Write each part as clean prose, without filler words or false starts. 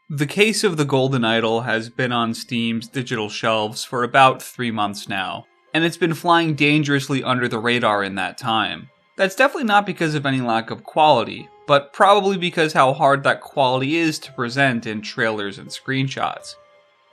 The Case of the Golden Idol has been on Steam's digital shelves for about 3 months now, and it's been flying dangerously under the radar in that time. That's definitely not because of any lack of quality, but probably because how hard that quality is to present in trailers and screenshots.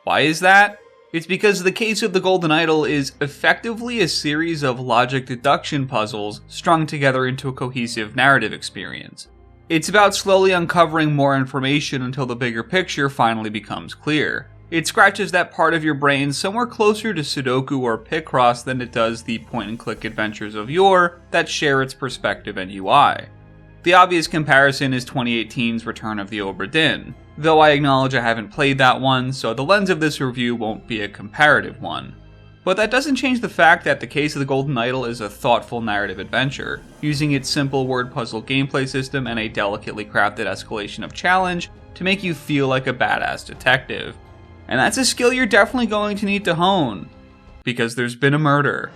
Why is that? It's because The Case of the Golden Idol is effectively a series of logic deduction puzzles strung together into a cohesive narrative experience. It's about slowly uncovering more information until the bigger picture finally becomes clear. It scratches that part of your brain somewhere closer to Sudoku or Picross than it does the point-and-click adventures of yore that share its perspective and UI. The obvious comparison is 2018's Return of the Obra Dinn, though I acknowledge I haven't played that one, so the lens of this review won't be a comparative one. But that doesn't change the fact that The Case of the Golden Idol is a thoughtful narrative adventure, using its simple word puzzle gameplay system and a delicately crafted escalation of challenge to make you feel like a badass detective. And that's a skill you're definitely going to need to hone, because there's been a murder.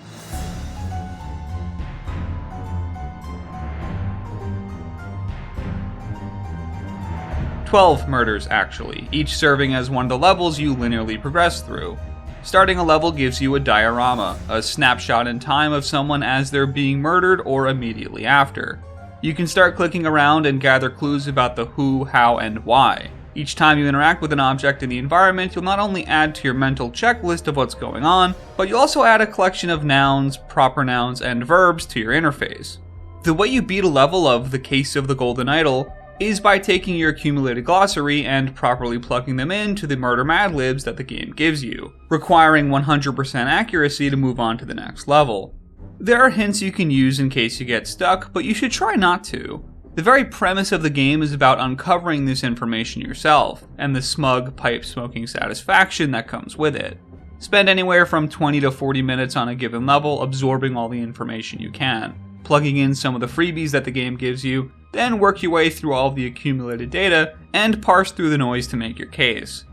"12 murders, actually, each serving as one of the levels you linearly progress through. Starting a level gives you a diorama, a snapshot in time of someone as they're being murdered or immediately after. You can start clicking around and gather clues about the who, how, and why. Each time you interact with an object in the environment, you'll not only add to your mental checklist of what's going on, but you'll also add a collection of nouns, proper nouns, and verbs to your interface. The way you beat a level of The Case of the Golden Idol is by taking your accumulated glossary and properly plugging them into the murder madlibs that the game gives you, requiring 100% accuracy to move on to the next level. There are hints you can use in case you get stuck, but you should try not to. The very premise of the game is about uncovering this information yourself, and the smug, pipe-smoking satisfaction that comes with it. Spend anywhere from 20 to 40 minutes on a given level absorbing all the information you can, plugging in some of the freebies that the game gives you, then work your way through all of the accumulated data and parse through the noise to make your case.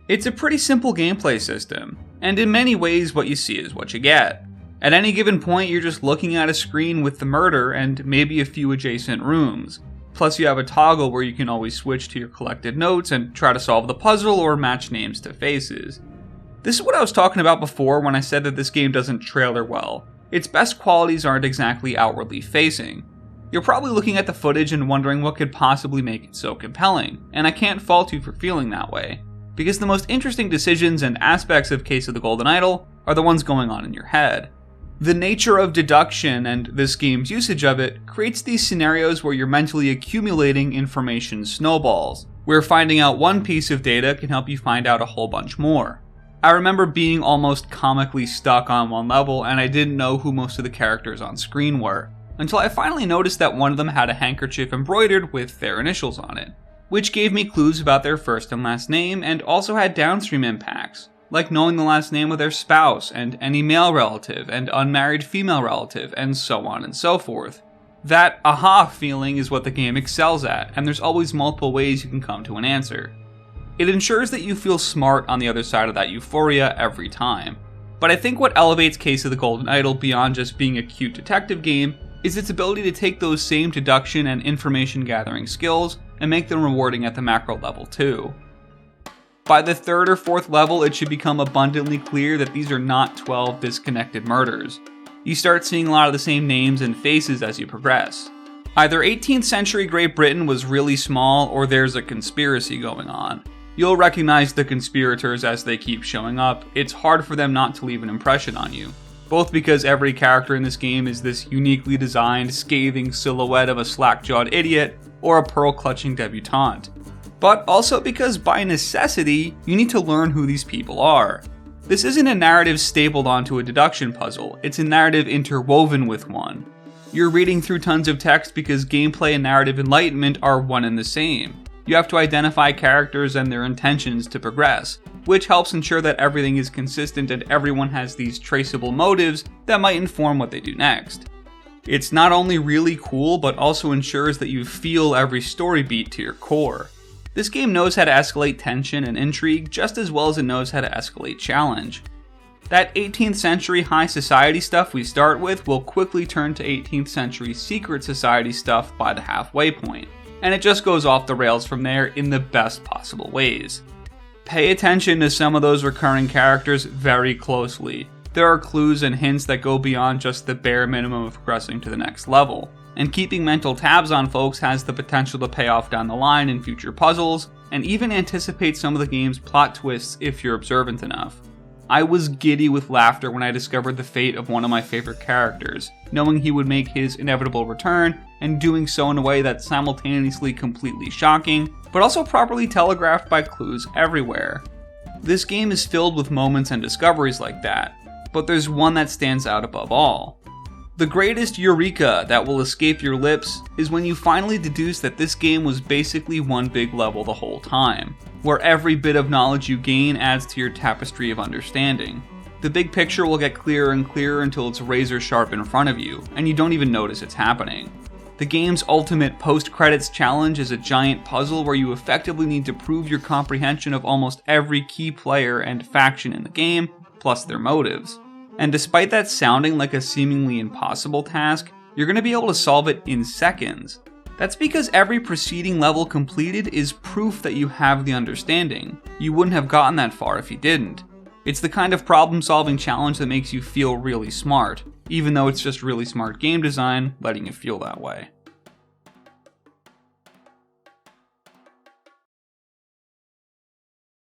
It's a pretty simple gameplay system, and in many ways what you see is what you get. At any given point you're just looking at a screen with the murder and maybe a few adjacent rooms. Plus you have a toggle where you can always switch to your collected notes and try to solve the puzzle or match names to faces. This is what I was talking about before when I said that this game doesn't trailer well. Its best qualities aren't exactly outwardly facing. You're probably looking at the footage and wondering what could possibly make it so compelling, and I can't fault you for feeling that way, because the most interesting decisions and aspects of Case of the Golden Idol are the ones going on in your head. The nature of deduction and this game's usage of it creates these scenarios where you're mentally accumulating information snowballs, where finding out one piece of data can help you find out a whole bunch more. I remember being almost comically stuck on one level and I didn't know who most of the characters on screen were, until I finally noticed that one of them had a handkerchief embroidered with their initials on it, which gave me clues about their first and last name and also had downstream impacts, like knowing the last name of their spouse and any male relative and unmarried female relative and so on and so forth. That aha feeling is what the game excels at, and there's always multiple ways you can come to an answer. It ensures that you feel smart on the other side of that euphoria every time. But I think what elevates Case of the Golden Idol beyond just being a cute detective game is its ability to take those same deduction and information gathering skills and make them rewarding at the macro level too. By the 3rd or 4th level, it should become abundantly clear that these are not 12 disconnected murders. You start seeing a lot of the same names and faces as you progress. Either 18th century Great Britain was really small, or there's a conspiracy going on. You'll recognize the conspirators as they keep showing up. It's hard for them not to leave an impression on you, both because every character in this game is this uniquely designed, scathing silhouette of a slack-jawed idiot or a pearl-clutching debutante, but also because by necessity, you need to learn who these people are. This isn't a narrative stapled onto a deduction puzzle, it's a narrative interwoven with one. You're reading through tons of text because gameplay and narrative enlightenment are one and the same. You have to identify characters and their intentions to progress, which helps ensure that everything is consistent and everyone has these traceable motives that might inform what they do next. It's not only really cool, but also ensures that you feel every story beat to your core. This game knows how to escalate tension and intrigue just as well as it knows how to escalate challenge. That 18th century high society stuff we start with will quickly turn to 18th century secret society stuff by the halfway point. and it just goes off the rails from there in the best possible ways. Pay attention to some of those recurring characters very closely. There are clues and hints that go beyond just the bare minimum of progressing to the next level, and keeping mental tabs on folks has the potential to pay off down the line in future puzzles, and even anticipate some of the game's plot twists if you're observant enough. I was giddy with laughter when I discovered the fate of one of my favorite characters, knowing he would make his inevitable return, and doing so in a way that's simultaneously completely shocking, but also properly telegraphed by clues everywhere. This game is filled with moments and discoveries like that, but there's one that stands out above all. The greatest eureka that will escape your lips is when you finally deduce that this game was basically one big level the whole time, where every bit of knowledge you gain adds to your tapestry of understanding. The big picture will get clearer and clearer until it's razor sharp in front of you, and you don't even notice it's happening. The game's ultimate post-credits challenge is a giant puzzle where you effectively need to prove your comprehension of almost every key player and faction in the game, plus their motives. And despite that sounding like a seemingly impossible task, you're going to be able to solve it in seconds. That's because every preceding level completed is proof that you have the understanding. You wouldn't have gotten that far if you didn't. It's the kind of problem-solving challenge that makes you feel really smart, even though it's just really smart game design letting you feel that way.